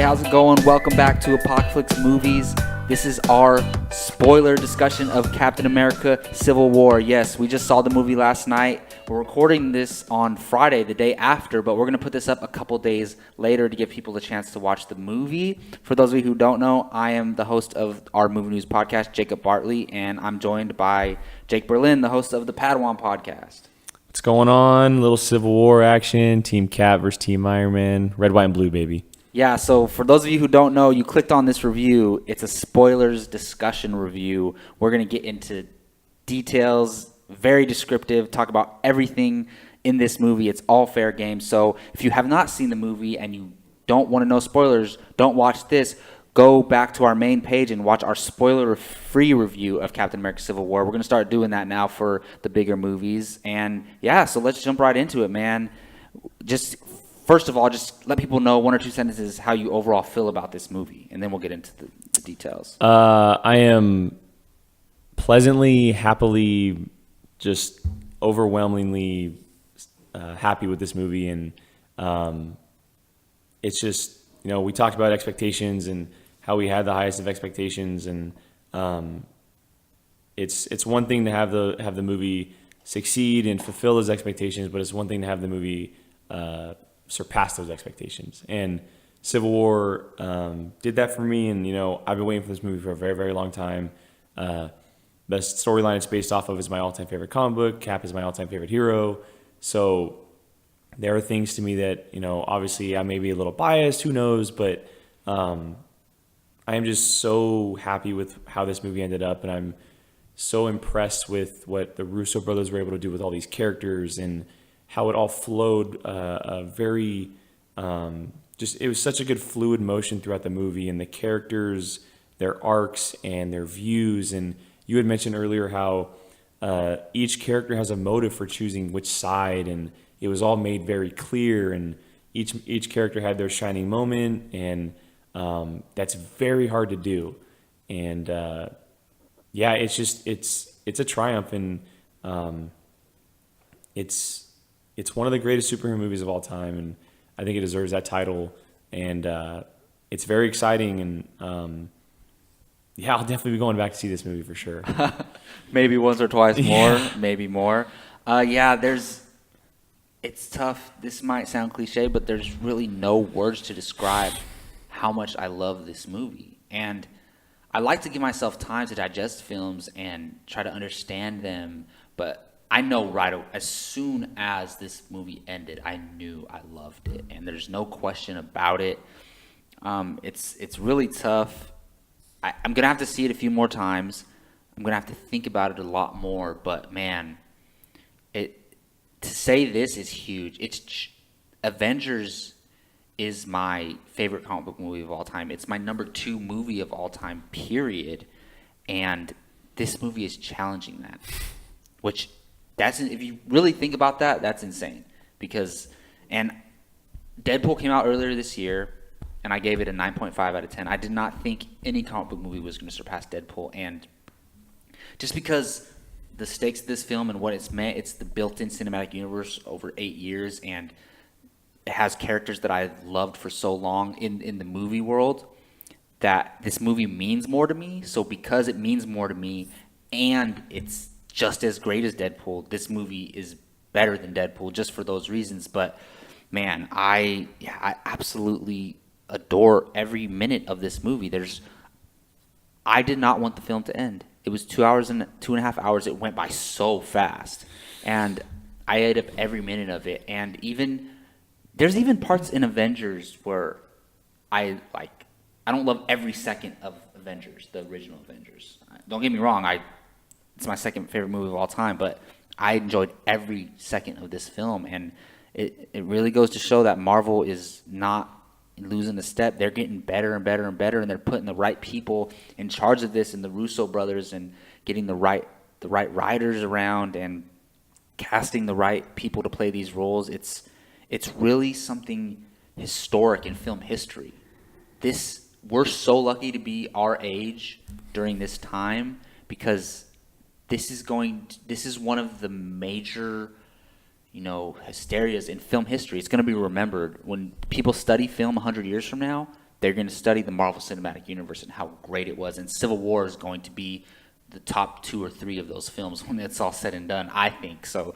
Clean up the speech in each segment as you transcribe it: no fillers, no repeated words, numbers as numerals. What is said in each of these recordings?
how's it going? Welcome back to Apocalypse Movies. This is our spoiler discussion of Captain America Civil War. Yes, we just saw the movie last night. We're recording this on Friday, the day after, but we're going to put this up a couple days later to give people a chance to watch the movie. For those of you who don't know, I am the host of our Movie News podcast, Jacob Bartley, and I'm joined by Jake Berlin, the host of the Padawan podcast. What's going on? Little Civil War action. Team Cap versus Team Iron Man. Red, white, and blue, baby. Yeah, so for those of you who don't know, you clicked on this review. It's a spoilers discussion review. We're going to get into details, very descriptive, talk about everything in this movie. It's all fair game. So if you have not seen the movie and you don't want to know spoilers, don't watch this. Go back to our main page and watch our spoiler-free review of Captain America Civil War. We're going to start doing that now for the bigger movies. And yeah, so let's jump right into it, man. First of all, just let people know one or two sentences how you overall feel about this movie, and then we'll get into the details. I am pleasantly, happily, just overwhelmingly happy with this movie. And it's just, we talked about expectations and how we had the highest of expectations. And it's one thing to have the movie succeed and fulfill those expectations, but it's one thing to have the movie surpass those expectations. And Civil War did that for me. And I've been waiting for this movie for a very, very long time. The storyline it's based off of is my all-time favorite comic book. Cap is my all-time favorite hero. So there are things to me that obviously I may be a little biased, who knows, but I am just so happy with how this movie ended up, and I'm so impressed with what the Russo brothers were able to do with all these characters and how it all flowed it was such a good fluid motion throughout the movie, and the characters, their arcs and their views. And you had mentioned earlier how each character has a motive for choosing which side, and it was all made very clear, and each character had their shining moment, and that's very hard to do. And it's a triumph, and it's one of the greatest superhero movies of all time, and I think it deserves that title. And it's very exciting, and I'll definitely be going back to see this movie for sure. Maybe once or twice more, maybe more. It's tough. This might sound cliche, but there's really no words to describe how much I love this movie. And I like to give myself time to digest films and try to understand them, but I know as soon as this movie ended, I knew I loved it, and there's no question about it. It's really tough. I'm gonna have to see it a few more times. I'm gonna have to think about it a lot more. But man, to say this is huge. Avengers is my favorite comic book movie of all time. It's my number 2 movie of all time, period. And this movie is challenging that, which. If you really think about that, that's insane. And Deadpool came out earlier this year, and I gave it a 9.5 out of 10. I did not think any comic book movie was going to surpass Deadpool. And just because the stakes of this film and what it's meant, it's the built-in cinematic universe over 8 years, and it has characters that I've loved for so long in the movie world, that this movie means more to me. So because it means more to me, and it's just as great as Deadpool, this movie is better than Deadpool just for those reasons. But man, I absolutely adore every minute of this movie. I did not want the film to end. It was 2.5 hours. It went by so fast, and I ate up every minute of it. And there's even parts in Avengers where I don't love every second of Avengers, the original Avengers. Don't get me wrong, it's my second favorite movie of all time, but I enjoyed every second of this film, and it really goes to show that Marvel is not losing a step. They're getting better and better and better, and they're putting the right people in charge of this, and the Russo brothers, and getting the right writers around, and casting the right people to play these roles. It's really something historic in film history. We're so lucky to be our age during this time, because this is one of the major, hysterias in film history. It's going to be remembered when people study film 100 years from now. they're going to study the Marvel Cinematic Universe and how great it was. And Civil War is going to be the top 2 or 3 of those films when it's all said and done, I think. So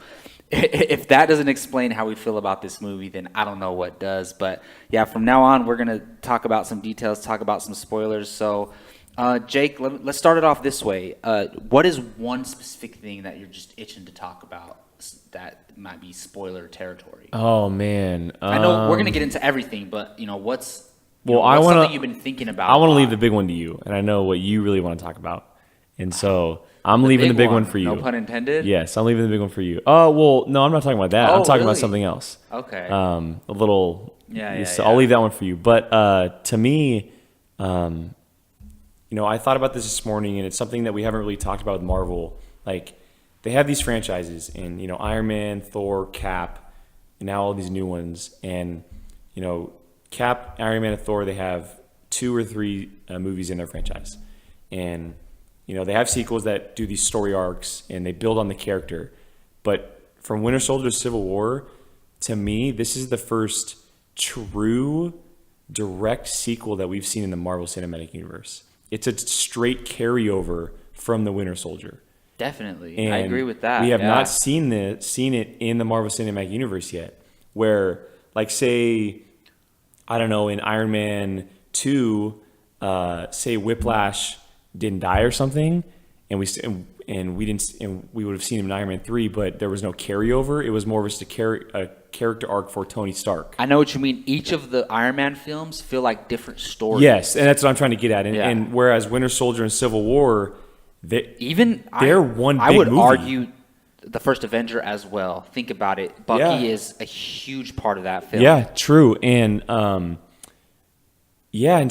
if that doesn't explain how we feel about this movie, then I don't know what does. But yeah, from now on, we're going to talk about some details, talk about some spoilers. So Jake, let's start it off this way. What is one specific thing that you're just itching to talk about that might be spoiler territory? Oh man, I know we're going to get into everything, but what's Well, what's something you've been thinking about? I want a to leave lot? the big one to you, and I know what you really want to talk about, and so I'm leaving the big one for you. No pun intended. Yes, I'm leaving the big one for you. Oh well, no, I'm not talking about that. Oh, I'm talking about really? something else. Okay. A little. Yeah, so yeah. I'll leave that one for you. But to me, I thought about this morning, and it's something that we haven't really talked about with Marvel. Like, they have these franchises, and Iron Man, Thor, Cap, and now all these new ones. And Cap, Iron Man, and Thor, they have 2 or 3 movies in their franchise, and they have sequels that do these story arcs and they build on the character. But from Winter Soldier to Civil War, to me, this is the first true direct sequel that we've seen in the Marvel Cinematic Universe. It's a straight carryover from the Winter Soldier. Definitely. And I agree with that. we have yeah. not seen it in the Marvel Cinematic Universe yet. Where, like, say, I don't know, in Iron Man 2, say Whiplash didn't die or something, and we would have seen him in Iron Man 3, but there was no carryover. It was more of just a character arc for Tony Stark. I know what you mean. Each of the Iron Man films feel like different stories. Yes, and that's what I'm trying to get at. And, Yeah. and whereas Winter Soldier and Civil War, they're one I big would movie. argue the first Avenger as well. Think about it. Bucky Yeah. is a huge part of that film. Yeah, true. And and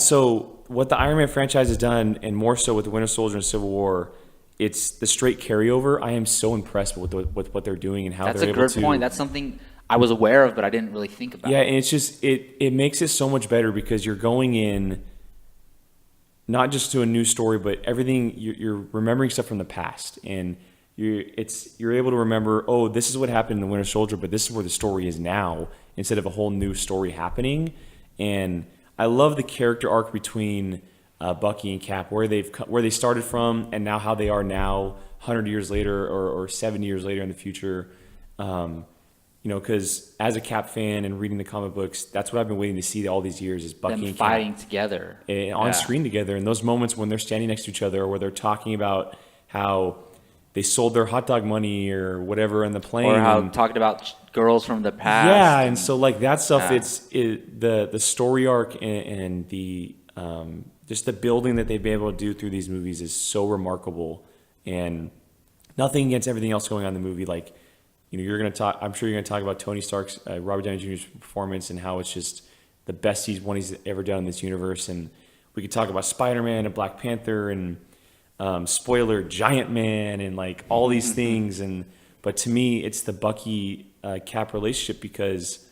so what the Iron Man franchise has done, and more so with the Winter Soldier and Civil War, it's the straight carryover. I am so impressed with what they're doing and how That's they're a able good to. point. That's something I was aware of, but I didn't really think about. Yeah, and it's just it makes it so much better because you're going in not just to a new story, but everything you're remembering stuff from the past, and you're able to remember, oh, this is what happened in the Winter Soldier, but this is where the story is now instead of a whole new story happening. And I love the character arc between Bucky and Cap, where they started from, and now how they are now, 100 years later or 70 years later in the future. Because as a Cap fan and reading the comic books, that's what I've been waiting to see all these years is Bucky Them and fighting Cap together on Yeah. screen together. And those moments when they're standing next to each other, or where they're talking about how they sold their hot dog money or whatever in the plane, or how and- talking about girls from the past. yeah, and so like that stuff, Yeah. the story arc and the just the building that they've been able to do through these movies is so remarkable. And nothing against everything else going on in the movie. Like, you're gonna talk. I'm sure you're gonna talk about Tony Stark's Robert Downey Jr.'s performance and how it's just the best he's ever done in this universe. And we could talk about Spider-Man and Black Panther and spoiler Giant Man and like all these things. But to me, it's the Bucky Cap relationship because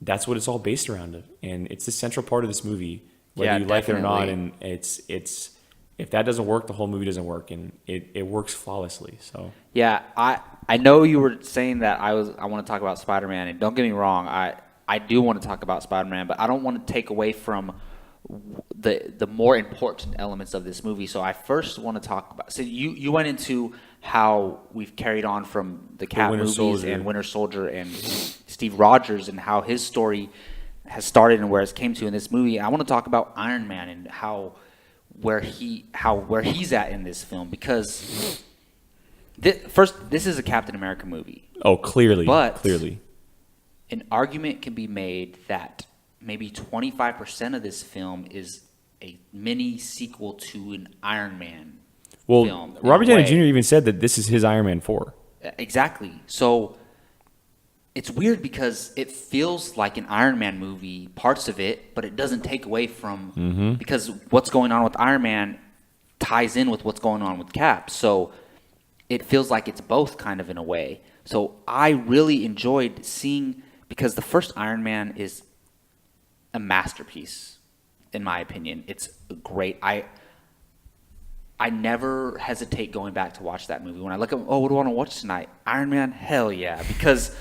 that's what it's all based around, and it's the central part of this movie, whether Yeah, you like it or not. definitely. And it's if that doesn't work, the whole movie doesn't work, and it works flawlessly. So Yeah, I know you were saying that I want to talk about Spider-Man, and don't get me wrong, I do want to talk about Spider-Man, but I don't want to take away from the more important elements of this movie. So I first want to talk about. So you went into how we've carried on from the Cap Winter movies Soldier. and Winter Soldier and Steve Rogers and how his story has started and where it's came to in this movie. I want to talk about Iron Man and where he's at in this film, because this is a Captain America movie. oh, clearly, But- clearly, An argument can be made that maybe 25% of this film is a mini sequel to an Iron Man well, film. in Robert a Downey way. Jr. even said that this is his Iron Man 4. Exactly. So it's weird because it feels like an Iron Man movie, parts of it, but it doesn't take away from because what's going on with Iron Man ties in with what's going on with Cap. So it feels like it's both kind of in a way. So I really enjoyed seeing, because the first Iron Man is a masterpiece, in my opinion. It's great. I never hesitate going back to watch that movie. When I look at, what do I want to watch tonight? Iron Man? Hell yeah. Because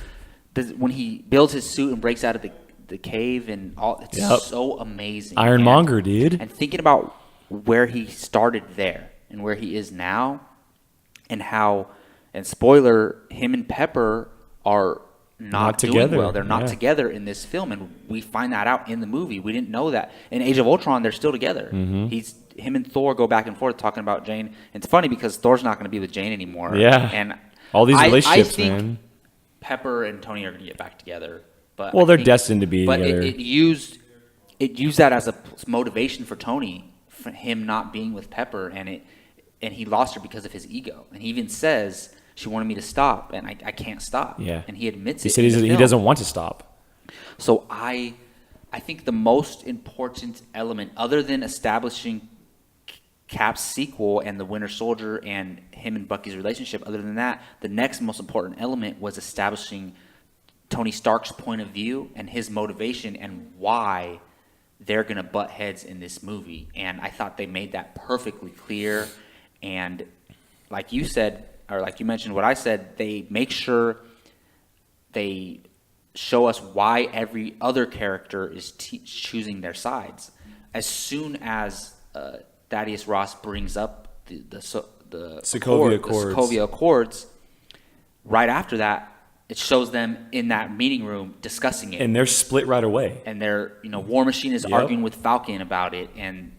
when he builds his suit and breaks out of the cave and all. It's Yep. so amazing. Ironmonger, dude. And thinking about where he started there and where he is now, and how, and spoiler, him and Pepper are not doing together. well. They're not Yeah. together in this film, and we find that out in the movie. We didn't know that. In Age of Ultron, they're still together. Him and Thor go back and forth talking about Jane. It's funny because Thor's not going to be with Jane anymore. Yeah. And All these I relationships, think man. Pepper and Tony are going to get back together. But Well, I they're think- destined to be but together. It used that as a motivation for Tony, for him not being with Pepper, and he lost her because of his ego. And he even says she wanted me to stop, and I can't stop. Yeah. And he admits He it. said in the he film. doesn't want to stop. So I think the most important element, other than establishing Cap's sequel and the Winter Soldier and him and Bucky's relationship, other than that, the next most important element was establishing Tony Stark's point of view and his motivation and why they're going to butt heads in this movie. And I thought they made that perfectly clear. And like you said, or like you mentioned what I said, they make sure they show us why every other character is choosing their sides. As soon as Thaddeus Ross brings up the Sokovia Accords. Sokovia Accords, right after that, it shows them in that meeting room discussing it. And they're split right away. And they're, War Machine is Yep. arguing with Falcon about it. And,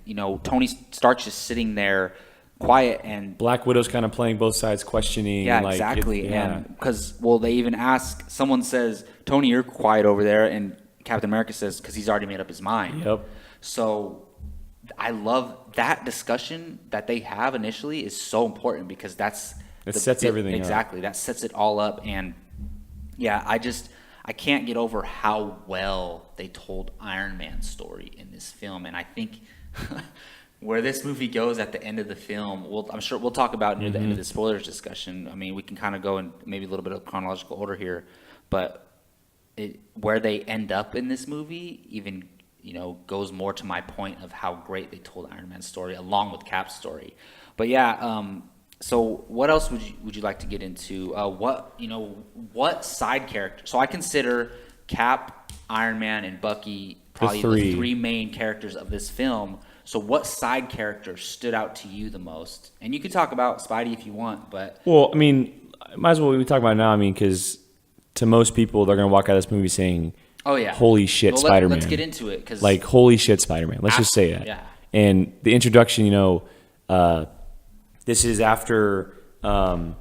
Tony Stark's just sitting there quiet and Black Widow's kind of playing both sides, questioning. yeah, like, exactly. yeah. And because, they even ask, someone says, Tony, you're quiet over there. And Captain America says, because he's already made up his mind. Yep. So I love that discussion that they have initially is so important because It sets everything up. exactly. That sets it all up. And yeah, I can't get over how well they told Iron Man's story in this film. And I think where this movie goes at the end of the film, I'm sure we'll talk about near the end of the spoilers discussion. I mean, we can kind of go in maybe a little bit of chronological order here, but where they end up in this movie even, goes more to my point of how great they told Iron Man's story along with Cap's story. But yeah, so what else would you like to get into? What side character? So I consider Cap, Iron Man, and Bucky probably the three main characters of this film. So what side character stood out to you the most? And you could talk about Spidey if you want, but Well, I mean, might as well we talk about it now. I mean, because to most people, they're going to walk out of this movie saying, oh yeah, holy shit, Spider-Man. Let's get into it because Like, holy shit, Spider-Man. Let's just say that. Yeah. And the introduction, this is after Cap.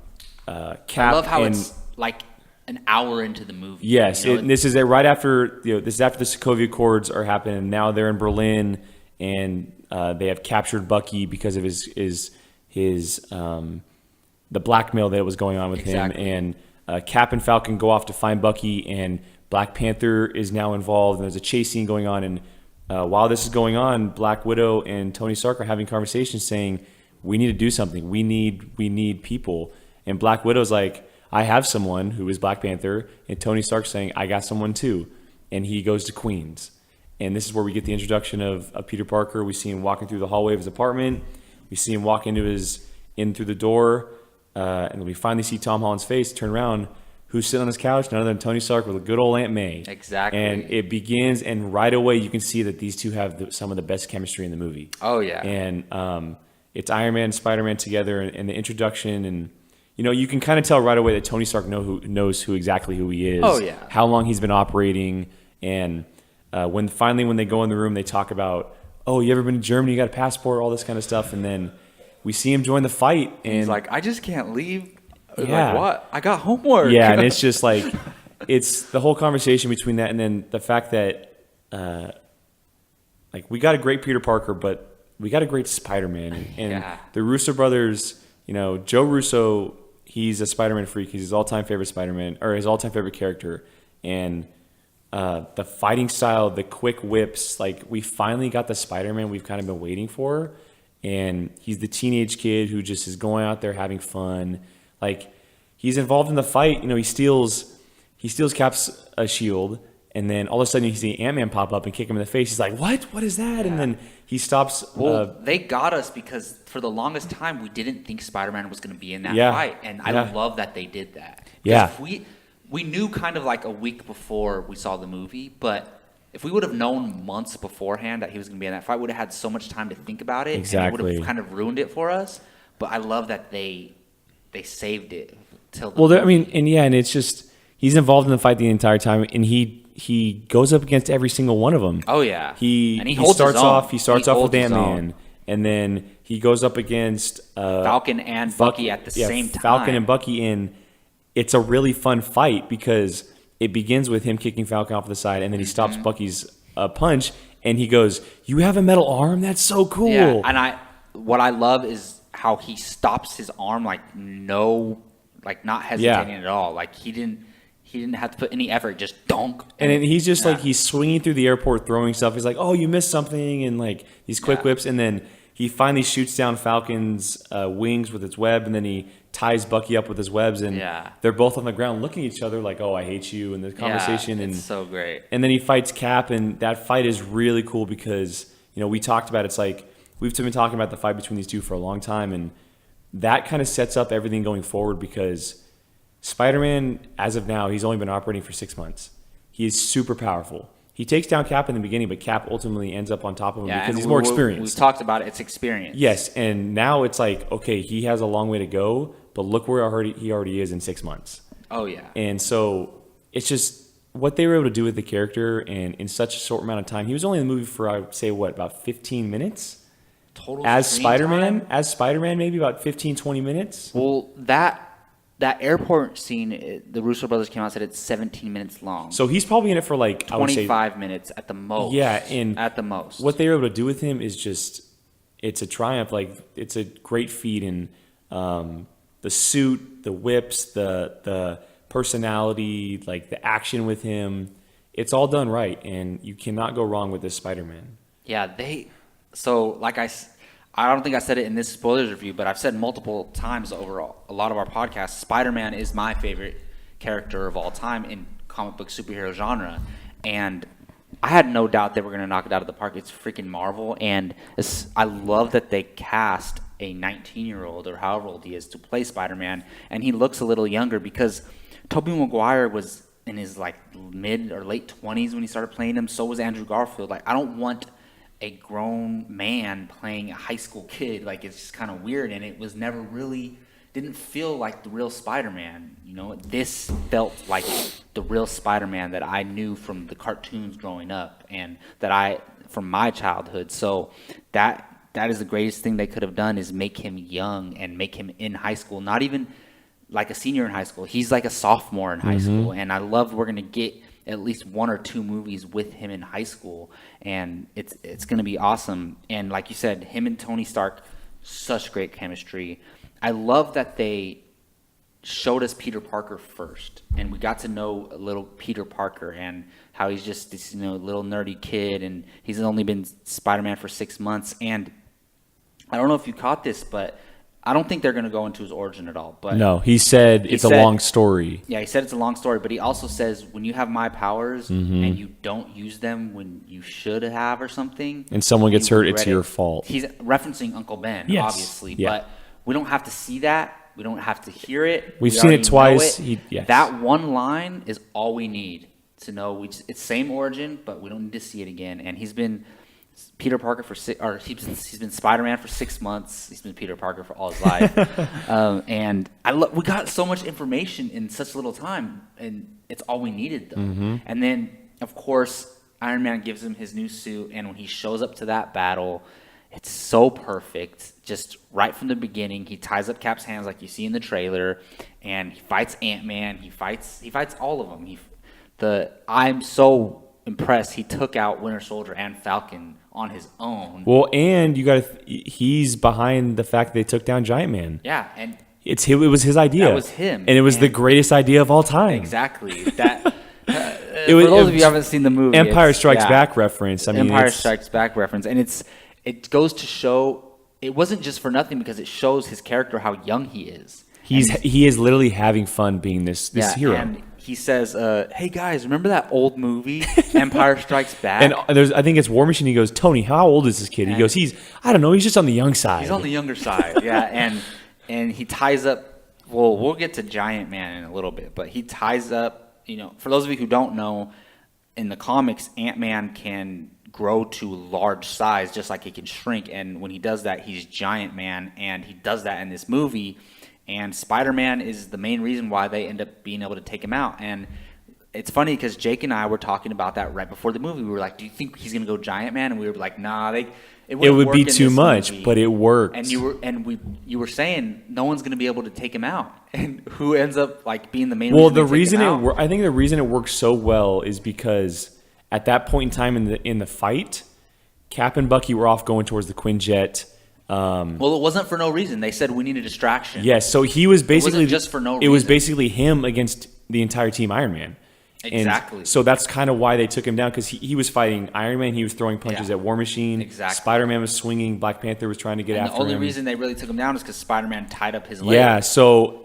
I love how and, it's like an hour into the movie. Yes, this is right after this is after the Sokovia Accords are happening. And now they're in Berlin, and they have captured Bucky because of his the blackmail that was going on with Exactly. him. And Cap and Falcon go off to find Bucky, and Black Panther is now involved. And there's a chase scene going on. And while this is going on, Black Widow and Tony Stark are having conversations saying, "We need to do something. We need people." And Black Widow's like, I have someone who is Black Panther, and Tony Stark's saying, I got someone too. And he goes to Queens. And this is where we get the introduction of Peter Parker. We see him walking through the hallway of his apartment. We see him walk in through the door. And we finally see Tom Holland's face, turn around. Who's sitting on his couch? None other than Tony Stark with a good old Aunt May. Exactly. And it begins, and right away you can see that these two have some of the best chemistry in the movie. Oh yeah. And it's Iron Man and Spider-Man together, and the introduction, and you can kind of tell right away that Tony Stark knows exactly who he is. Oh, yeah. How long he's been operating, and when they go in the room, they talk about, oh, you ever been to Germany? You got a passport, all this kind of stuff, and then we see him join the fight, and he's like, I just can't leave. Yeah. Like, what? I got homework. yeah, and it's just like it's the whole conversation between that, and then the fact that like we got a great Peter Parker, but we got a great Spider-Man, and Yeah. the Russo brothers. Joe Russo, he's a Spider-Man freak. He's his all-time favorite Spider-Man, or his all-time favorite character, and the fighting style, the quick whips. Like, we finally got the Spider-Man we've kind of been waiting for, and he's the teenage kid who just is going out there having fun. Like, he's involved in the fight. He steals Cap's shield, and then all of a sudden you see Ant-Man pop up and kick him in the face. He's like, "What? What is that?" Yeah. And then he stops. Well, they got us because for the longest time we didn't think Spider-Man was going to be in that Yeah. fight, and I Yeah. love that they did that. 'Cause Yeah. we knew kind of like a week before we saw the movie, but if we would have known months beforehand that he was going to be in that fight, we would have had so much time to think about it. And it Exactly. would have kind of ruined it for us. But I love that they saved it till the Well, I movie. mean, and it's just he's involved in the fight the entire time, and he goes up against every single one of them. Oh, yeah. He And he holds starts his own. off. He starts He off with holds his Ant-Man, own. and then he goes up against Falcon and Bucky at the same time. Falcon and Bucky in. It's a really fun fight because it begins with him kicking Falcon off the side, and then he stops Mm-hmm. Bucky's punch, and he goes, "You have a metal arm? That's so cool!" Yeah, and what I love is how he stops his arm like not hesitating at all. Like he didn't have to put any effort, just donk. And then he's just Yeah. like he's swinging through the airport, throwing stuff. He's like, "Oh, you missed something," and like these quick Yeah. whips, and then he finally shoots down Falcon's wings with its web, and then he ties Bucky up with his webs, and Yeah. they're both on the ground looking at each other like, "Oh, I hate you," and the conversation, yeah, and it's so great. and then he fights Cap, and that fight is really cool because we talked about it's like we've been talking about the fight between these two for a long time, and that kind of sets up everything going forward because Spider-Man, as of now, he's only been operating for 6 months. He is super powerful. He takes down Cap in the beginning, but Cap ultimately ends up on top of him Yeah, because and he's more we've experienced. talked about it. It's experience. Yes, and now it's like, okay, he has a long way to go, but look where he already is in 6 months. Oh yeah. And so it's just what they were able to do with the character, and in such a short amount of time. He was only in the movie for, I would say, about 15 minutes? Total As screen Spider-Man? time? As Spider-Man, maybe about 15, 20 minutes? Well, that airport scene, the Russo brothers came out and said it's 17 minutes long. So he's probably in it for like, I would say, 25 minutes at the most. Yeah, and at the most. what they were able to do with him is just, it's a triumph. Like, it's a great feat in the suit, the whips, the personality, like the action with him. It's all done right, and you cannot go wrong with this Spider-Man. Yeah, so like I don't think I said it in this spoilers review, but I've said multiple times over a lot of our podcasts, Spider-Man is my favorite character of all time in comic book superhero genre. And I had no doubt they were going to knock it out of the park. It's freaking Marvel. And I love that they cast a 19-year-old or however old he is to play Spider-Man. And he looks a little younger because Tobey Maguire was in his like mid or late 20s when he started playing him. So was Andrew Garfield. Like, I don't want a grown man playing a high school kid. Like, it's just kind of weird, and it was never really didn't feel like the real Spider-Man. This felt like the real Spider-Man that I knew from the cartoons growing up and from my childhood. So that is the greatest thing they could have done, is make him young and make him in high school, not even like a senior in high school. He's like a sophomore in high school, and I love we're going to get at least 1 or 2 movies with him in high school, and it's going to be awesome. And like you said, him and Tony Stark, such great chemistry. I love that they showed us Peter Parker first, and we got to know a little Peter Parker and how he's just this little nerdy kid, and he's only been Spider-Man for 6 months. And I don't know if you caught this, but I don't think they're going to go into his origin at all. But No, he said it's a long story. Yeah, he said it's a long story, but he also says when you have my powers and you don't use them when you should have or something, And someone gets you hurt, it's regret your it. fault. He's referencing Uncle Ben, Yes. obviously, Yeah. but we don't have to see that. We don't have to hear it. We've We seen it already know twice. it. Yes. That one line is all we need to know. It's same origin, but we don't need to see it again. And he's been Peter Parker he's been Spider-Man for 6 months. He's been Peter Parker for all his life. And we got so much information in such little time, and it's all we needed, though. And then, of course, Iron Man gives him his new suit, and when he shows up to that battle, it's so perfect. Just right from the beginning, he ties up Cap's hands like you see in the trailer, and he fights Ant-Man. He fights all of them. I'm so impressed. He took out Winter Soldier and Falcon on his own. Well, and he's behind the fact they took down Giant Man. Yeah, and It was his idea. That was him. And it was the And- greatest idea of all time. exactly that. It was- For those of you who haven't seen the movie, Empire it's- Strikes yeah. Back reference. I mean, Empire it's- Strikes Back reference, and it goes to show it wasn't just for nothing, because it shows his character how young he is. He is literally having fun being this Yeah, hero. and he says, "Hey guys, remember that old movie, Empire Strikes Back?" And I think it's War Machine. He goes, "Tony, how old is this kid?" He And- goes, I don't know. He's just on the young side. He's on the younger side, yeah, and he ties up. Well, we'll get to Giant Man in a little bit, but he ties up. For those of you who don't know, in the comics, Ant-Man can grow to large size just like he can shrink. And when he does that, he's Giant Man, and he does that in this movie. And Spider-Man is the main reason why they end up being able to take him out. And it's funny because Jake and I were talking about that right before the movie. We were like, "Do you think he's gonna go Giant Man?" And we were like, "Nah, it It would work be in too this much, movie." but it worked. And you were saying no one's gonna be able to take him out, and who ends up like being the main? Well, reason the they take reason him out? I think the reason it works so well is because at that point in time in the fight, Cap and Bucky were off going towards the Quinjet. Well, it wasn't for no reason. They said we need a distraction. Yes, so he was basically just for no It was reason. basically him against the entire team Iron Man. And Exactly. so that's kind of why they took him down, because he was fighting Iron Man. He was throwing punches Yeah. at War Machine. Exactly. Spider-Man was swinging. Black Panther was trying to get And after the only him. reason they really took him down is because Spider-Man tied up his leg. Yeah, so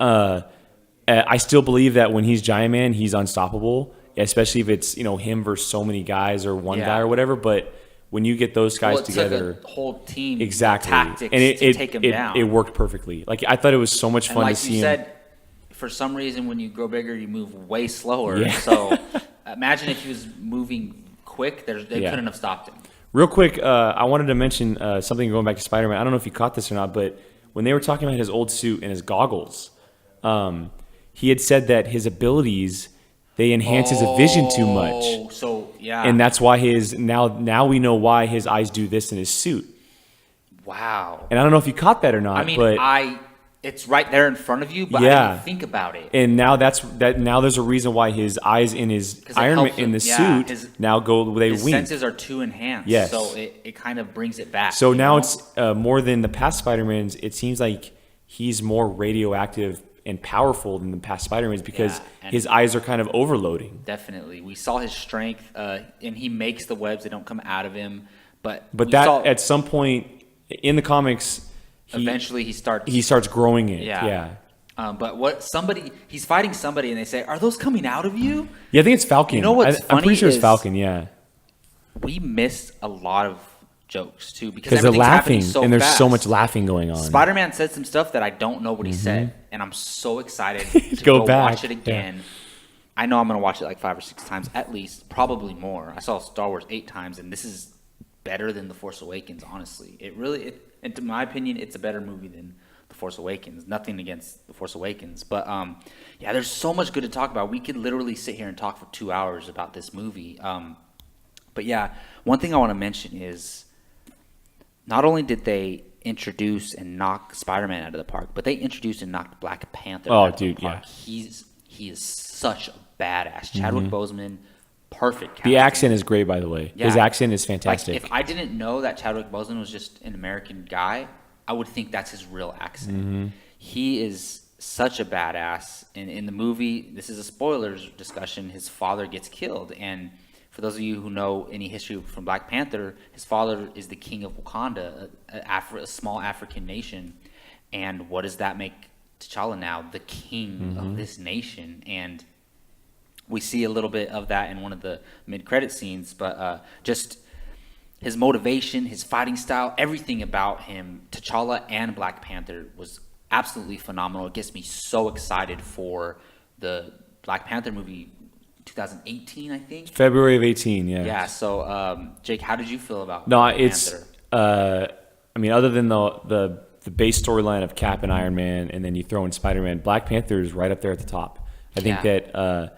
I still believe that when he's Giant Man, he's unstoppable, especially if it's him versus so many guys or one Yeah. guy or whatever. But when you get those guys Well, it together, took a whole team exactly, tactics and to take him down. it worked perfectly. Like I thought it was so much And fun like to you see said, him. for some reason, when you grow bigger, you move way slower. Yeah. So imagine if he was moving quick, they Yeah. couldn't have stopped him. Real quick, I wanted to mention something going back to Spider-Man. I don't know if you caught this or not, but when they were talking about his old suit and his goggles, he had said that his abilities they enhance his vision too much. Oh, so yeah. And that's why now we know why his eyes do this in his suit. Wow. And I don't know if you caught that or not. I mean, but it's right there in front of you, but I Yeah. didn't think about it. and now now there's a reason why his eyes in his 'Cause it Iron Man helps in him. the Yeah, suit now they His wink. senses are too enhanced. Yes. So it kind of brings it back. So you now know? it's more than the past Spider-Mans. It seems like he's more radioactive and powerful than the past Spider-Mans because Yeah, and- his eyes are kind of overloading. Definitely. We saw his strength, and he makes the webs. They don't come out of him. But But we that saw at some point in the comics, eventually he starts. he starts growing it. Yeah. Yeah. But he's fighting somebody, and they say, "Are those coming out of you?" Yeah, I think it's Falcon. You know what's I'm funny pretty sure it's is- Falcon. Yeah, We missed a lot of jokes too because because they're everything's happening laughing so and there's fast. so much laughing going on. Spider-Man said some stuff that I don't know what he said, and I'm so excited to Go go back. watch it again. I know I'm going to watch it like 5 or 6 times at least, probably more. I saw Star Wars 8 times, and this is better than The Force Awakens, honestly. And to my opinion, it's a better movie than The Force Awakens. Nothing against The Force Awakens. But, yeah, there's so much good to talk about. We could literally sit here and talk for 2 hours about this movie. But, yeah, one thing I want to mention is not only did they introduce and knock Spider-Man out of the park, but they introduced and knocked Black Panther Oh, out of dude, the park. yeah. He is such a badass. Chadwick Boseman, perfect casting. The accent is great, by the way. His Yeah. accent is fantastic. Like, if I didn't know that Chadwick Boseman was just an American guy, I would think that's his real accent. Mm-hmm. He is such a badass. And in the movie, this is a spoilers discussion, his father gets killed. And for those of you who know any history from Black Panther, his father is the king of Wakanda, a small African nation. And what does that make T'Challa now? The king of this nation. And we see a little bit of that in one of the mid-credit scenes, but just his motivation, his fighting style, everything about him, T'Challa and Black Panther, was absolutely phenomenal. It gets me so excited for the Black Panther movie, 2018, I think. February of 18, yeah. Yeah. So, Jake, how did you feel about No, Black it's. Panther? I mean, other than the base storyline of Cap and Iron Man, and then you throw in Spider-Man, Black Panther is right up there at the top. I think Yeah. that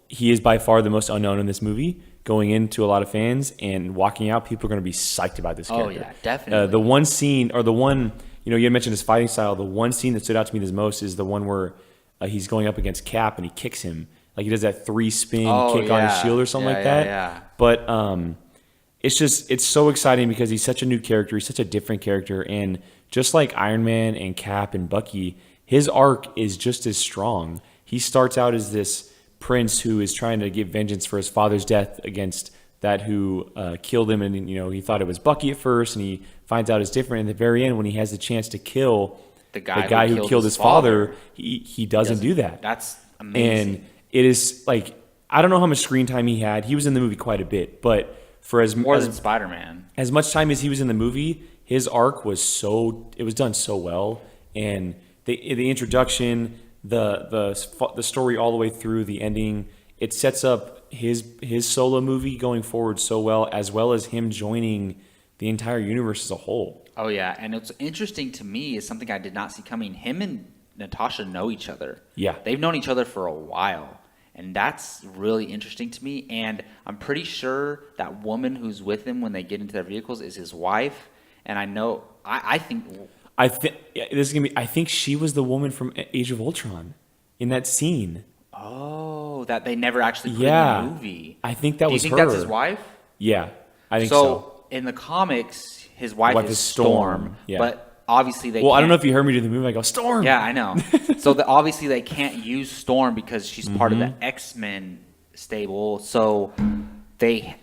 he is by far the most unknown in this movie. Going into a lot of fans and walking out, people are going to be psyched about this Oh, character. yeah, definitely. The one scene, or the one, you had mentioned his fighting style. The one scene that stood out to me the most is the one where he's going up against Cap and he kicks him. Like he does that 3-spin Oh, kick on his yeah. shield or something Yeah, like yeah, that. yeah. But it's so exciting because he's such a new character. He's such a different character. And just like Iron Man and Cap and Bucky, his arc is just as strong. He starts out as this prince who is trying to get vengeance for his father's death against that who killed him. And, he thought it was Bucky at first, and he finds out it's different. In the very end, when he has the chance to kill The guy who killed his father, he doesn't do that. That's amazing. And it is like, I don't know how much screen time he had. He was in the movie quite a bit, but for More than Spider-Man. as much time as he was in the movie, his arc was done so well, and the introduction, the story all the way through the ending, it sets up his solo movie going forward so well as him joining the entire universe as a whole. Oh yeah, and it's interesting to me is something I did not see coming. Him and Natasha know each other. Yeah. They've known each other for a while, and that's really interesting to me. And I'm pretty sure that woman who's with him when they get into their vehicles is his wife. And I know, I think, I think this is gonna be. I think she was the woman from Age of Ultron in that scene. oh, that they never actually put Yeah. in the movie. I think that Do you was think her. that's his wife? Yeah, I think so. In the comics, his wife Wife is is Storm, Storm, yeah. but obviously they Well, I don't know can't- if you heard me do the movie. I go Storm. Yeah, I know. So obviously they can't use Storm because she's part of the X-Men stable. So the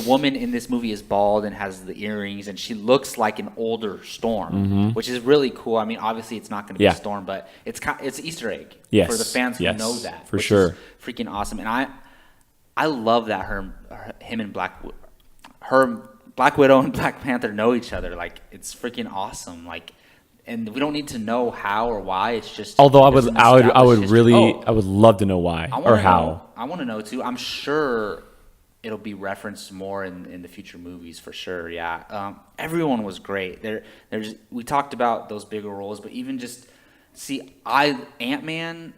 woman in this movie is bald and has the earrings, and she looks like an older Storm, which is really cool. I mean, obviously it's not going to be Yeah. Storm, but it's an Easter egg Yes, for the fans who yes, know that. for which sure. is freaking awesome. And I love that him and Black Widow and Black Panther know each other. Like, it's freaking awesome. Like, and we don't need to know how or why. It's just Although I there's would, an I would established history. really, Oh, I would love to know why I or wanna how. know. I want to know too. I'm sure it'll be referenced more in the future movies for sure. Yeah, everyone was great. We talked about those bigger roles, but even just Ant-Man.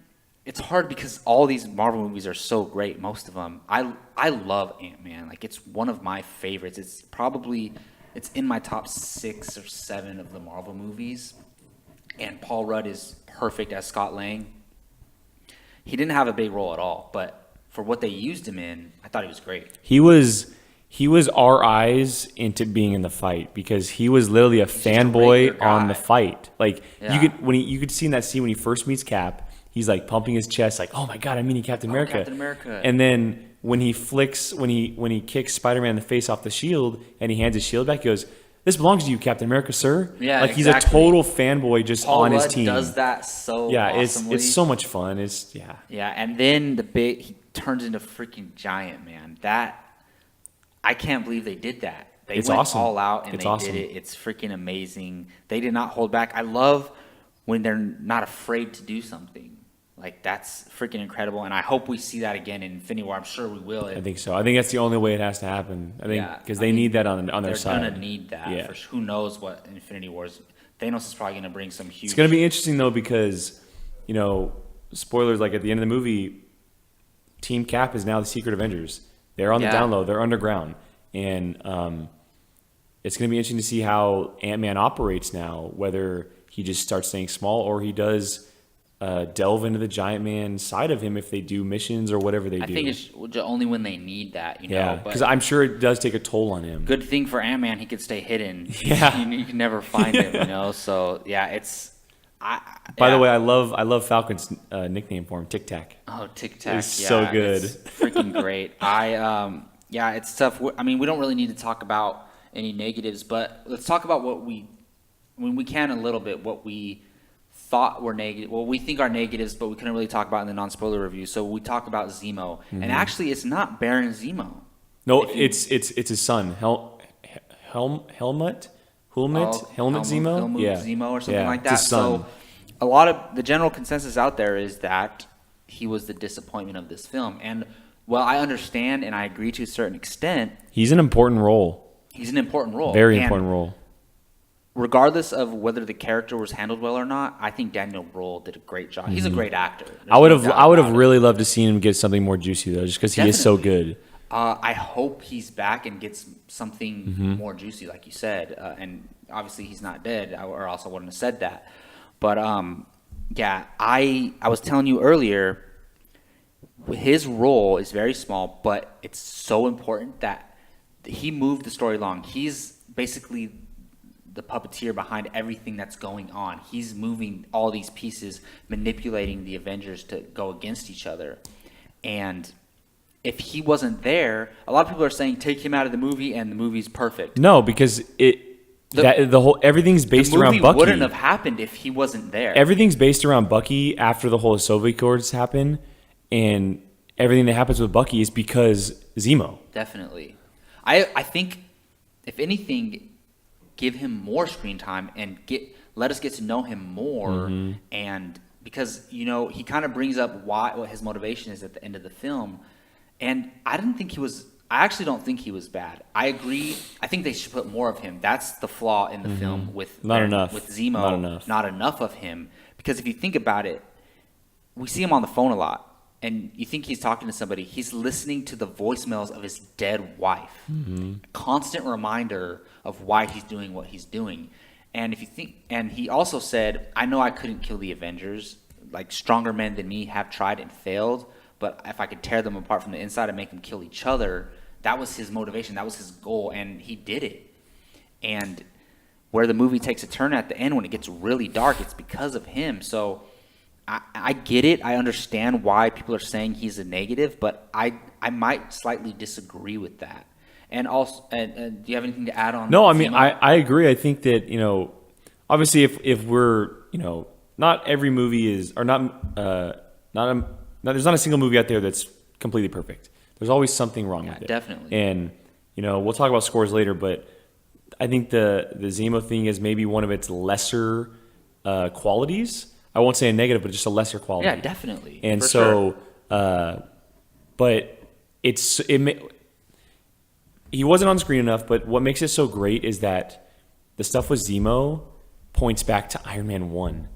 It's hard because all these Marvel movies are so great. Most of them, I love Ant-Man. Like, it's one of my favorites. It's in my top 6 or 7 of the Marvel movies. And Paul Rudd is perfect as Scott Lang. He didn't have a big role at all, but for what they used him in, I thought he was great. He was our eyes into being in the fight because he was literally a just a fanboy regular on the guy. fight. Like Yeah. you could see in that scene when he first meets Cap, he's like pumping his chest, like, "Oh my God, I'm meeting Captain America!" Captain America. And then when he kicks Spider-Man in the face off the shield and he hands his shield back, he goes, "This belongs to you, Captain America, sir." Yeah, like he's a exactly. total fanboy just Paul on his Rudd team. does that so Yeah, awesomely. it's so much fun. Yeah, and then he turns into freaking giant, man. I can't believe they did that. They It's went awesome. all out and It's they awesome. did it. It's freaking amazing. They did not hold back. I love when they're not afraid to do something. Like, that's freaking incredible, and I hope we see that again in Infinity War. I'm sure we will. I think so. I think that's the only way it has to happen. I think Yeah, because I they mean, need that on their They're side. gonna need that. Yeah. For sure. Who knows what Infinity Wars? Thanos is probably gonna bring some huge. It's going to be interesting though because, spoilers. Like at the end of the movie, Team Cap is now the Secret Avengers. They're on the Yeah. down low. They're underground, and it's going to be interesting to see how Ant-Man operates now. Whether he just starts staying small or he does delve into the Giant Man side of him if they do missions or whatever they do. I think it's only when they need that, yeah, But because I'm sure it does take a toll on him. good thing for Ant-Man, he could stay hidden. Yeah. you can never find him. So yeah, it's. By the way, I love Falcon's nickname for him, Tic Tac. Oh, Tic Tac. It's so good. It's freaking great. It's tough. I mean, we don't really need to talk about any negatives, but let's talk about what we can a little bit, what we thought were negative. Well, we think are negatives, but we couldn't really talk about in the non-spoiler review. So we talk about Zemo, and actually, it's not Baron Zemo. No, it's his son, Helmut Zemo. Zemo or something Yeah, like it's that. his son. So a lot of the general consensus out there is that he was the disappointment of this film. And well, I understand and I agree to a certain extent. He's an important role. He's an important role. Very And important role. regardless of whether the character was handled well or not, I think Daniel Bruhl did a great job. He's a great actor. There's I would no have doubt I would have about it. really loved to see him get something more juicy though, just because he is so Definitely. good. I hope he's back and gets something Mm-hmm. more juicy, like you said. And obviously, he's not dead, or else I wouldn't have said that. But yeah, I was telling you earlier, his role is very small, but it's so important that he moved the story along. He's basically the puppeteer behind everything that's going on. He's moving all these pieces, manipulating the Avengers to go against each other. And if he wasn't there, a lot of people are saying take him out of the movie and the movie's perfect. No, because everything's based The movie around Bucky. wouldn't have happened if he wasn't there. Everything's based around Bucky after the whole Soviet Accords happen, and everything that happens with Bucky is because Zemo. Definitely. I think, if anything, give him more screen time and let us get to know him more and because he kind of brings up what his motivation is at the end of the film, and I actually don't think he was bad. I agree. I think they should put more of him. That's the flaw in the film with Not enough. with Zemo. Not enough. Not enough of him, because if you think about it, we see him on the phone a lot. And you think he's talking to somebody, he's listening to the voicemails of his dead wife. Constant reminder of why he's doing what he's doing. And if you think, and he also said, I know I couldn't kill the Avengers. Like, stronger men than me have tried and failed. But if I could tear them apart from the inside and make them kill each other, that was his motivation. That was his goal. And he did it. And where the movie takes a turn at the end when it gets really dark, it's because of him. So I get it. I understand why people are saying he's a negative, but I might slightly disagree with that. And also, and do you have anything to add on? No, I mean, Zemo? I agree. I think that, obviously if we're, not every movie is, or there's not a single movie out there that's completely perfect. There's always something wrong with it. Definitely. And, we'll talk about scores later, but I think the Zemo thing is maybe one of its lesser qualities. I won't say a negative, but just a lesser quality. Yeah, definitely. And For so, sure. but he wasn't on screen enough. But what makes it so great is that the stuff with Zemo points back to Iron Man 1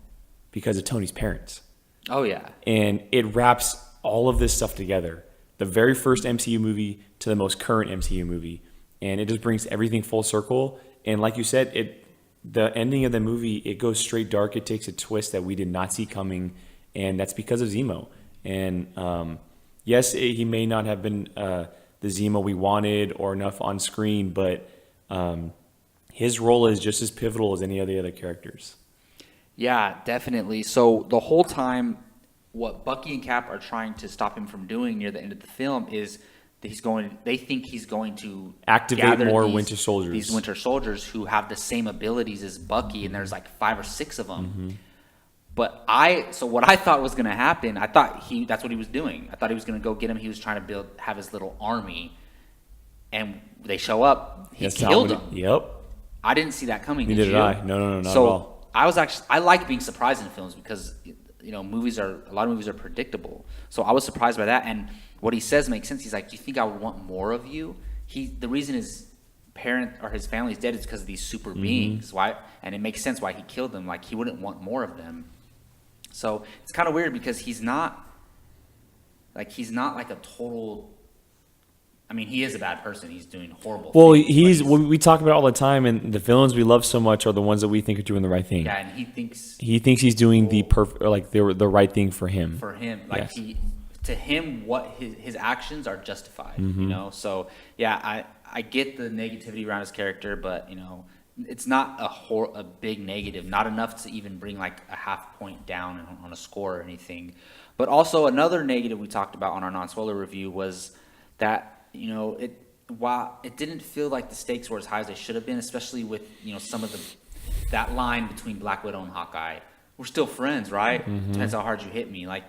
because of Tony's parents. Oh, yeah. And it wraps all of this stuff together. The very first MCU movie to the most current MCU movie. And it just brings everything full circle. And like you said, the ending of the movie, it goes straight dark. It takes a twist that we did not see coming, and that's because of Zemo. And yes, he may not have been the Zemo we wanted or enough on screen, but his role is just as pivotal as any of the other characters. Yeah, definitely. So the whole time, what Bucky and Cap are trying to stop him from doing near the end of the film is that they think he's going to Activate gather more Winter Soldiers. These Winter Soldiers who have the same abilities as Bucky, and there's like 5 or 6 of them. Mm-hmm. But so what I thought was going to happen, I thought that's what he was doing. I thought he was going to go get him. He was trying to have his little army, and they show up. He killed them. Yep. I didn't see that coming. Neither did did you? I. No, not So at all. I like being surprised in films because a lot of movies are predictable. So I was surprised by that, and what he says makes sense. He's like, "Do you think I would want more of you?" The reason his parent or his family is dead is because of these super beings. Why? And it makes sense why he killed them. Like, he wouldn't want more of them. So it's kind of weird because he's not like a total. I mean, he is a bad person. He's doing horrible. Well, things, we talk about it all the time, and the villains we love so much are the ones that we think are doing the right thing. yeah, and he thinks He's doing the right thing for him. for him, like Yes. to him, what his actions are justified. So yeah, I get the negativity around his character, but it's not a big negative, not enough to even bring like a half point down on a score or anything. But also another negative we talked about on our non-spoiler review was that while it didn't feel like the stakes were as high as they should have been, especially with some of that line between Black Widow and Hawkeye. We're still friends, right? Depends how hard you hit me. Like,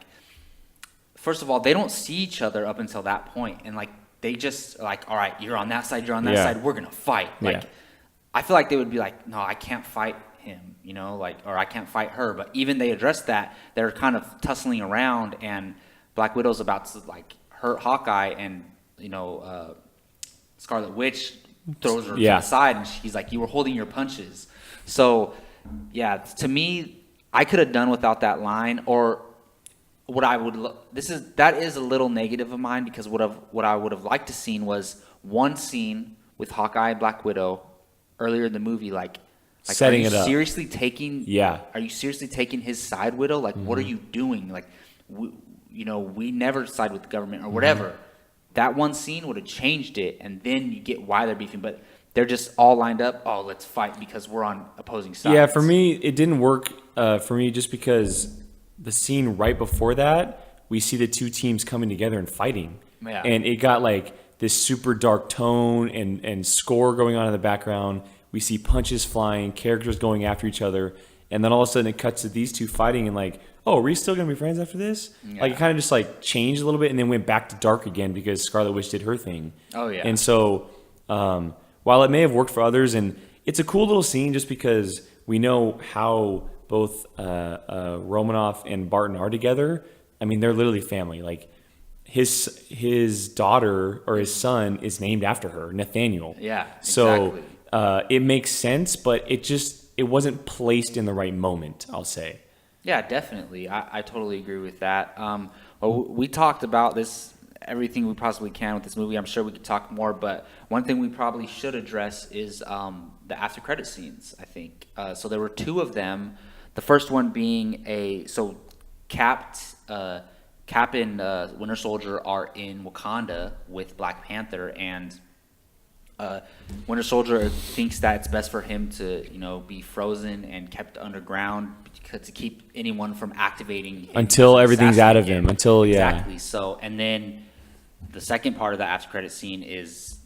first of all, they don't see each other up until that point, and like they just like, all right, you're on that side, you're on that side, we're gonna fight. Like, I feel like they would be like, no, I can't fight him, or I can't fight her. But even they addressed that, they're kind of tussling around, and Black Widow's about to like hurt Hawkeye, and Scarlet Witch throws her to the side, and she's like, you were holding your punches. So yeah, to me, I could have done without that line, or what I would that is a little negative of mine, because what I would have liked to seen was one scene with Hawkeye and Black Widow earlier in the movie, like setting it up. Seriously taking Are you seriously taking his side, Widow? Like, what are you doing? Like, we never side with the government or whatever. That one scene would have changed it, and then you get why they're beefing. But they're just all lined up. Oh, let's fight because we're on opposing sides. Yeah, for me, it didn't work for me just because the scene right before that, we see the two teams coming together and fighting. Yeah. And it got like this super dark tone and score going on in the background. We see punches flying, characters going after each other. And then all of a sudden it cuts to these two fighting and like, oh, are we still going to be friends after this? Yeah. Like, it kind of just like changed a little bit and then went back to dark again because Scarlet Witch did her thing. Oh, yeah. And so while it may have worked for others, and it's a cool little scene just because we know how Romanoff and Barton are together, I mean, they're literally family. Like his daughter or his son is named after her, Nathaniel. Yeah, So exactly. it makes sense, but it wasn't placed in the right moment, I'll say. Yeah, definitely. I totally agree with that. Well, we talked about this, everything we possibly can with this movie. I'm sure we could talk more, but one thing we probably should address is the after credit scenes, I think. So there were two of them. The first one being Cap and Winter Soldier are in Wakanda with Black Panther, and Winter Soldier thinks that it's best for him to, be frozen and kept underground to keep anyone from activating him Until to everything's out of assassinate him. Until, yeah. Exactly. So, and then the second part of the after credit scene is,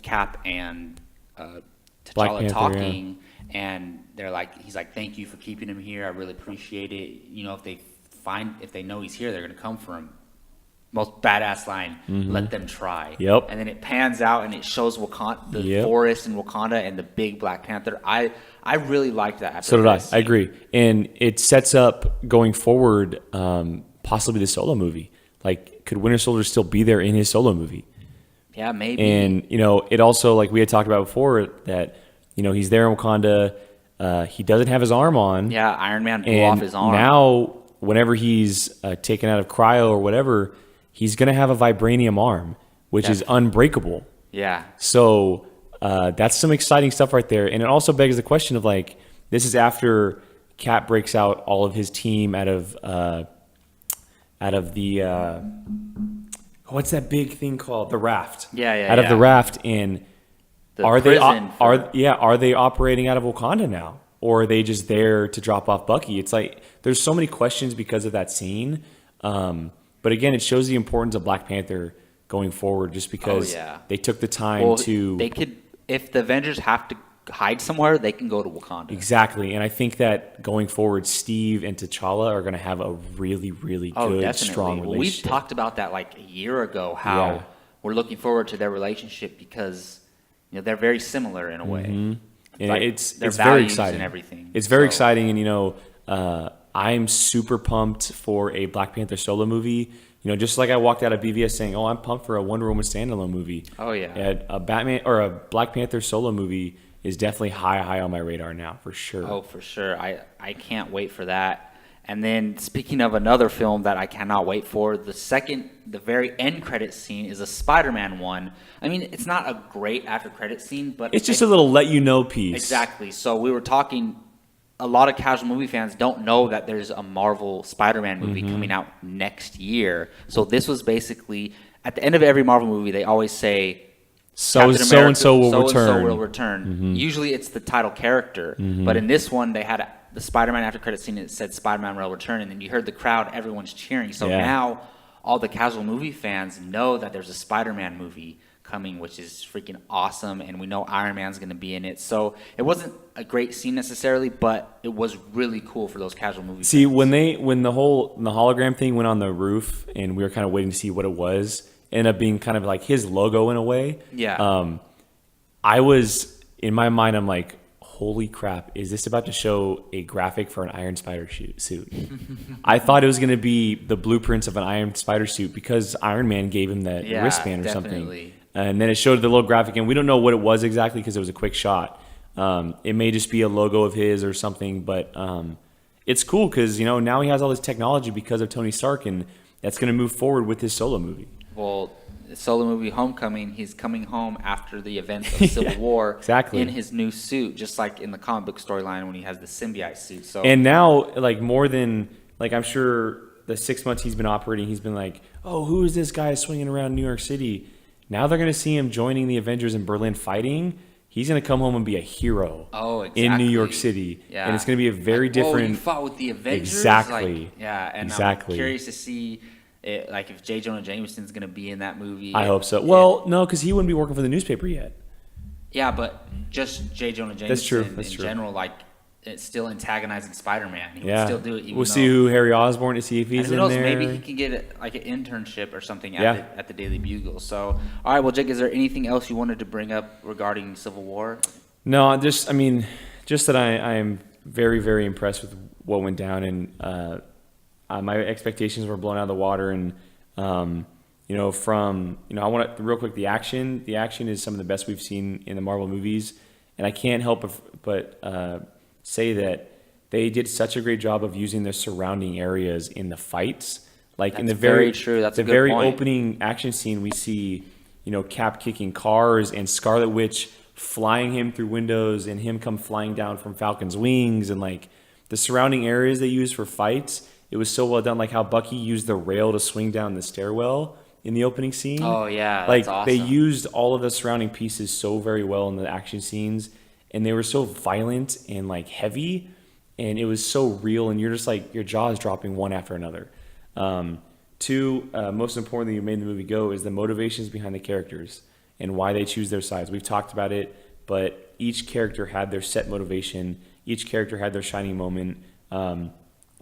Cap and Black T'Challa Panther, talking, and he's like, "Thank you for keeping him here. I really appreciate it. If they know he's here, they're gonna come for him." Most badass line, let them try. Yep. And then it pans out and it shows Wakanda, the Yep. forest in Wakanda and the big Black Panther. I really liked that. So did I. I agree. And it sets up going forward, possibly the solo movie. Like, could Winter Soldier still be there in his solo movie? Yeah, maybe. And, it also, like we had talked about before, that, he's there in Wakanda. He doesn't have his arm on. Yeah, Iron Man blew And off his arm. now, whenever he's taken out of cryo or whatever, he's going to have a vibranium arm, which is unbreakable. Yeah. So that's some exciting stuff right there. And it also begs the question of, like, this is after Cap breaks out all of his team out of the what's that big thing called? The raft. Yeah, Out of the yeah. raft. And The are they prison are they operating out of Wakanda now, or are they just there to drop off Bucky? It's like there's so many questions because of that scene. But again, it shows the importance of Black Panther going forward, just because they took the time to. They could, if the Avengers have to hide somewhere, they can go to Wakanda. Exactly. And I think that going forward, Steve and T'Challa are going to have a really, really good, strong Well, we relationship. talked about that like a year ago, how we're looking forward to their relationship because they're very similar in a way. And Like, it's their very values exciting. and everything. It's very So- exciting, and I'm super pumped for a Black Panther solo movie. Just like I walked out of BVS saying, "Oh, I'm pumped for a Wonder Woman standalone movie." Oh, yeah. A Batman or a Black Panther solo movie is definitely high on my radar now, for sure. Oh, for sure. I can't wait for that. And then speaking of another film that I cannot wait for, the very end credit scene is a Spider-Man one. I mean, it's not a great after credit scene, but It's just a little let you know piece. exactly. So we were talking. A lot of casual movie fans don't know that there's a Marvel Spider-Man movie coming out next year. So this was basically at the end of every Marvel movie, they always say So and so will return. So-and-so will return. Usually it's the title character, but in this one they had the Spider-Man after credit scene. It said Spider-Man will return, and then you heard the crowd, everyone's cheering. So now all the casual movie fans know that there's a Spider-Man movie coming, which is freaking awesome, and we know Iron Man's going to be in it. So it wasn't a great scene necessarily, but it was really cool for those casual movie See, fans. when the hologram thing went on the roof, and we were kind of waiting to see what it was, it ended up being kind of like his logo in a way. Yeah. I was in my mind, I'm like, holy crap, is this about to show a graphic for an Iron Spider suit? I thought it was going to be the blueprints of an Iron Spider suit because Iron Man gave him that Yeah, wristband or definitely. something. And then it showed the little graphic, and we don't know what it was exactly because it was a quick shot. It may just be a logo of his or something, but it's cool because now he has all this technology because of Tony Stark, and that's going to move forward with his solo movie. Well, the solo movie Homecoming, he's coming home after the events of Civil War exactly. in his new suit, just like in the comic book storyline when he has the symbiote suit. So And now, like more than like I'm sure the 6 months he's been operating, he's been like, oh, who is this guy swinging around New York City? Now they're going to see him joining the Avengers in Berlin fighting. He's going to come home and be a hero in New York City. Yeah. And it's going to be a very different... you fought with the Avengers? Exactly. And exactly. I'm curious to see if J. Jonah Jameson's going to be in that movie. I hope so. Well, no, because he wouldn't be working for the newspaper yet. Yeah, but just J. Jonah Jameson That's true. in general, it's still antagonizing Spider-Man. He would Yeah. still do it. We'll see who Harry Osborn to see if he's and who in knows, there. maybe he can get an internship or something at the Daily Bugle. So, all right, well, Jake, is there anything else you wanted to bring up regarding Civil War? No, just that I'm very, very impressed with what went down, and my expectations were blown out of the water. And I want to real quick, the action is some of the best we've seen in the Marvel movies, and I can't help but say that they did such a great job of using the surrounding areas in the fights. Like in the very true. That's the a good very point. opening action scene, we see Cap kicking cars and Scarlet Witch flying him through windows and him come flying down from Falcon's wings, and like the surrounding areas they used for fights. It was so well done, like how Bucky used the rail to swing down the stairwell in the opening scene. Oh yeah, Like that's awesome. they used all of the surrounding pieces so very well in the action scenes, and they were so violent and like heavy, and it was so real, and you're just like your jaw is dropping one after another. Two, most importantly, you made the movie go is the motivations behind the characters and why they choose their sides. We've talked about it, but each character had their set motivation. Each character had their shining moment.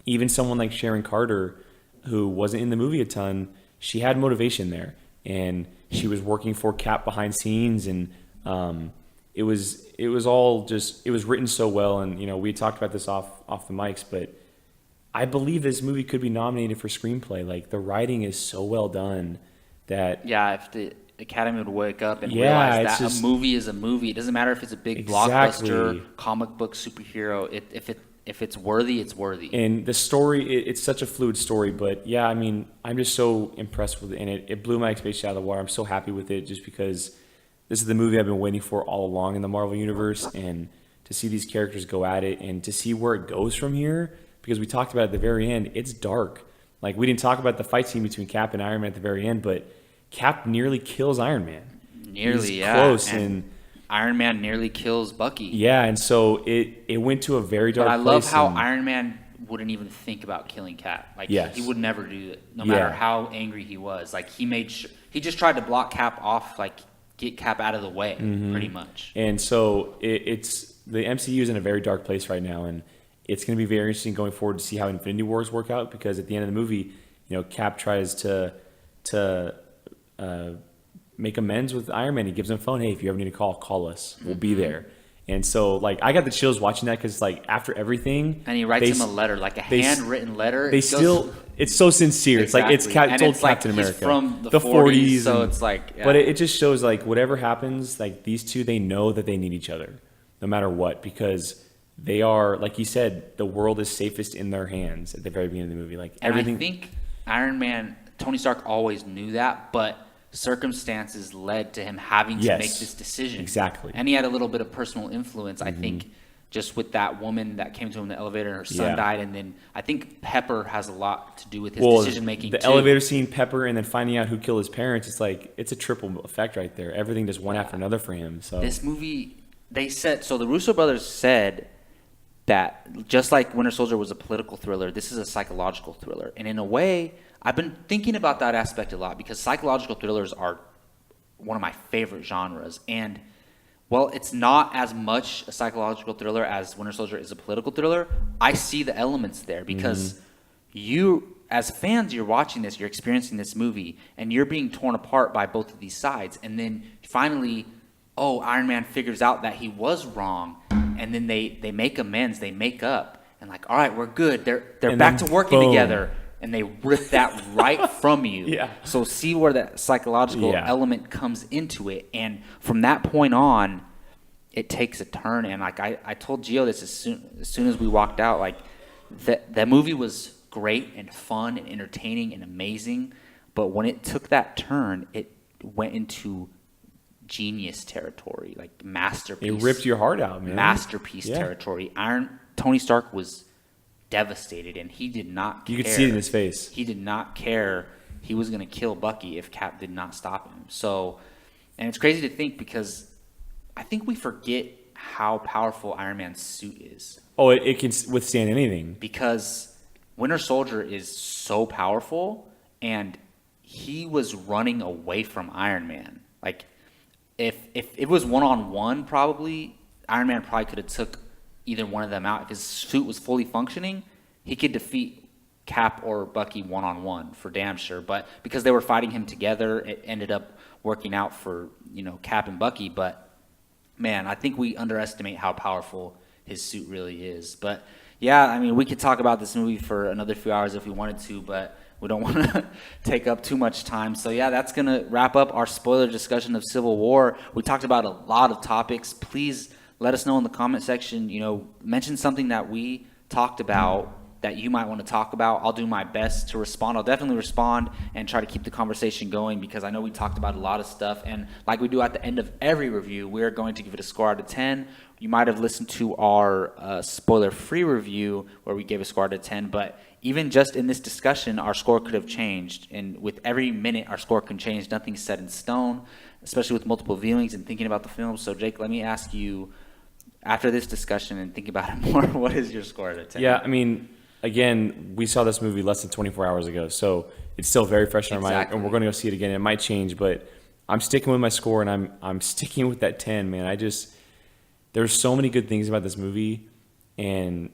Even someone like Sharon Carter, who wasn't in the movie a ton, she had motivation there, and she was working for Cap behind scenes, and it was all just, it was written so well. And we talked about this off the mics, but I believe this movie could be nominated for screenplay. Like the writing is so well done that if the Academy would wake up and Yeah, realize it's that just- a movie is a movie. It doesn't matter if it's a big Exactly. blockbuster comic book superhero. If it's worthy, it's worthy. and the story, it's such a fluid story. But yeah, I mean, I'm just so impressed with it, and it blew my expectations out of the water. I'm so happy with it just because this is the movie I've been waiting for all along in the Marvel Universe, and to see these characters go at it and to see where it goes from here, because we talked about at the very end, it's dark. Like we didn't talk about the fight scene between Cap and Iron Man at the very end, but Cap nearly kills Iron Man. Nearly, He's yeah. close, and and Iron Man nearly kills Bucky. yeah, and so it went to a very dark But I place. love how and- Iron Man wouldn't even think about killing Cap. Like Yes. he would never do it, no Yeah. matter how angry he was. Like he just tried to block Cap off, like get Cap out of the way, Mm-hmm. pretty much. And so it's the MCU is in a very dark place right now, and it's going to be very interesting going forward to see how Infinity Wars work out, because at the end of the movie, Cap tries to make amends with Iron Man. He gives him a phone. Hey, if you ever need a call us. We'll be there. And so like I got the chills watching that, because like after everything, And he writes they him a s- letter, like a they s- handwritten letter. They It goes- still, it's so sincere. It's like it's Exactly. And old it's like Captain he's America from the 40s, so and- it's like, yeah. But it just shows like whatever happens, like these two, they know that they need each other, no matter what, because they are, like you said, the world is safest in their hands at the very beginning of the movie. Like And everything. I think Tony Stark always knew that, but circumstances led to him having to Yes, make this decision. exactly. And he had a little bit of personal influence, I Mm-hmm. think, just with that woman that came to him in the elevator and her son Yeah. died. And then I think Pepper has a lot to do with his well, decision making the too. elevator scene, Pepper, and then finding out who killed his parents. It's like it's a triple effect right there. Everything just one after another for him. So This movie, so the Russo brothers said that just like Winter Soldier was a political thriller, this is a psychological thriller. And in a way, I've been thinking about that aspect a lot, because psychological thrillers are one of my favorite genres. And well, it's not as much a psychological thriller as Winter Soldier is a political thriller. I see the elements there, because you, as fans, you're watching this, you're experiencing this movie, and you're being torn apart by both of these sides. And then finally, Iron Man figures out that he was wrong, and then they make amends, they make up, and like, all right, we're good. They're And back then to working boom. together, and they rip that right from you. Yeah. So see where that psychological Yeah. element comes into it, and from that point on, it takes a turn. And like I told Gio this as soon as we walked out, like that movie was great and fun and entertaining and amazing, but when it took that turn, it went into genius territory, like masterpiece. it ripped your heart out, man. Masterpiece Yeah. territory. Tony Stark was devastated, and he did not care. You could see it in his face. He did not care. He was going to kill Bucky if Cap did not stop him. So, and it's crazy to think, because I think we forget how powerful Iron Man's suit is, Oh, it can withstand anything. because Winter Soldier is so powerful, and he was running away from Iron Man. Like, if it was one-on-one, probably Iron Man probably could have took either one of them out. If his suit was fully functioning, he could defeat Cap or Bucky one-on-one for damn sure. But because they were fighting him together, it ended up working out for Cap and Bucky. But man, I think we underestimate how powerful his suit really is. But yeah, I mean, we could talk about this movie for another few hours if we wanted to, but we don't want to take up too much time. So yeah, that's going to wrap up our spoiler discussion of Civil War. We talked about a lot of topics. Please let us know in the comment section, mention something that we talked about that you might want to talk about. I'll do my best to respond. I'll definitely respond and try to keep the conversation going, because I know we talked about a lot of stuff. And like we do at the end of every review, we're going to give it a score out of 10. You might have listened to our spoiler-free review where we gave a score out of 10, but even just in this discussion, our score could have changed. And with every minute, our score can change. Nothing's set in stone, especially with multiple viewings and thinking about the film. So Jake, let me ask you, after this discussion and think about it more, what is your score out of 10? Yeah, I mean, again, we saw this movie less than 24 hours ago, so it's still very fresh in our mind, and we're going to go see it again. It might change, but I'm sticking with my score, and I'm sticking with that 10, man. There's so many good things about this movie, and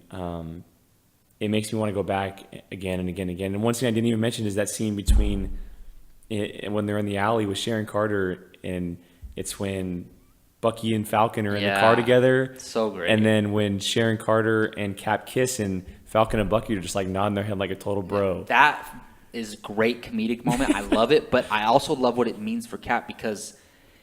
it makes me want to go back again and again and again. And one thing I didn't even mention is that scene between when they're in the alley with Sharon Carter, and it's when Bucky and Falcon are in the car together. So great. And then when Sharon Carter and Cap kiss, and Falcon and Bucky are just like nodding their head like a total bro. That is a great comedic moment. I love it, but I also love what it means for Cap, because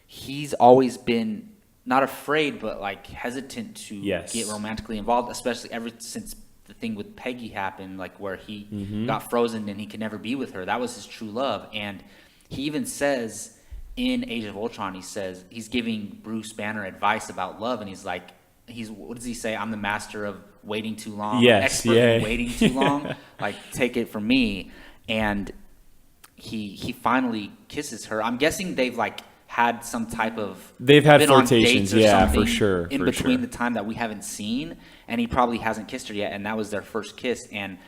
he's always been not afraid, but like hesitant to get romantically involved, especially ever since the thing with Peggy happened, like where he got frozen and he could never be with her. That was his true love. And he even says in Age of Ultron, he says he's giving Bruce Banner advice about love, and he's like, what does he say? I'm the master of waiting too long. Yes, expert in waiting too long. Like, take it from me. And he finally kisses her. I'm guessing they've like had some type of they've had been on flirtations, dates or yeah, something for sure. In between the time that we haven't seen, and he probably hasn't kissed her yet, and that was their first kiss. And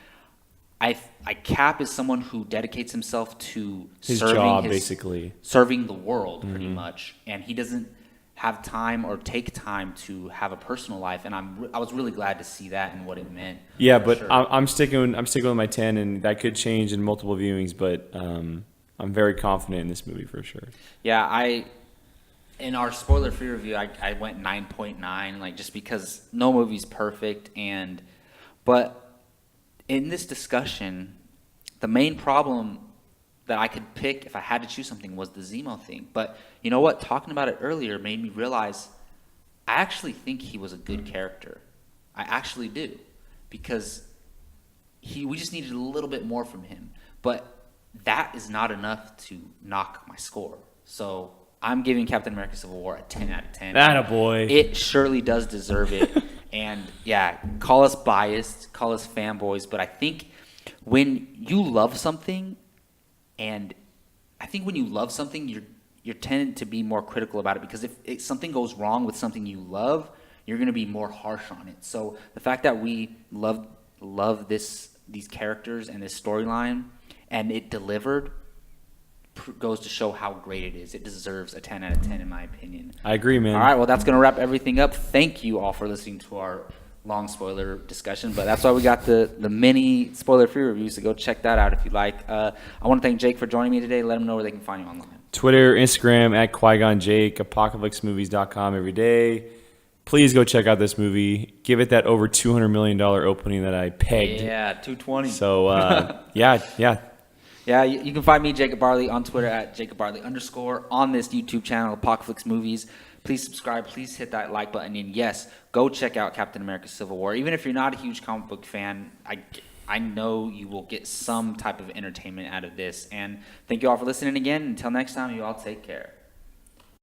I Cap is someone who dedicates himself to his serving job, basically serving the world pretty much, and he doesn't have time or take time to have a personal life. And I was really glad to see that and what it meant. Yeah, but sure. I'm sticking with my 10, and that could change in multiple viewings, but I'm very confident in this movie for sure. Yeah, in our spoiler-free review, I went 9.9, like, just because no movie's perfect, but in this discussion, the main problem that I could pick if I had to choose something was the Zemo thing. But you know what? Talking about it earlier made me realize I actually think he was a good character. I actually do, because we just needed a little bit more from him. But that is not enough to knock my score. So I'm giving Captain America Civil War a 10 out of 10. Attaboy. It surely does deserve it. And yeah, call us biased, call us fanboys, but I think when you love something, and I think when you love something, you're tended to be more critical about it, because if something goes wrong with something you love, you're going to be more harsh on it. So the fact that we love these characters and this storyline, and it delivered, goes to show how great it is. It deserves a 10 out of 10 in my opinion. I agree, man. All right, well, that's going to wrap everything up. Thank you all for listening to our long spoiler discussion, but that's why we got the mini spoiler-free reviews, so go check that out if you like. I want to thank Jake for joining me today. Let them know where they can find you online. Twitter, Instagram, at Qui-Gon Jake, apocalypsemovies.com every day. Please go check out this movie. Give it that over $200 million opening that I pegged. Yeah, 220. So, yeah. Yeah, you can find me, Jacob Barley, on Twitter at Jacob Barley _ on this YouTube channel, Apocalypse Movies. Please subscribe. Please hit that like button. And yes, go check out Captain America Civil War. Even if you're not a huge comic book fan, I know you will get some type of entertainment out of this. And thank you all for listening again. Until next time, you all take care.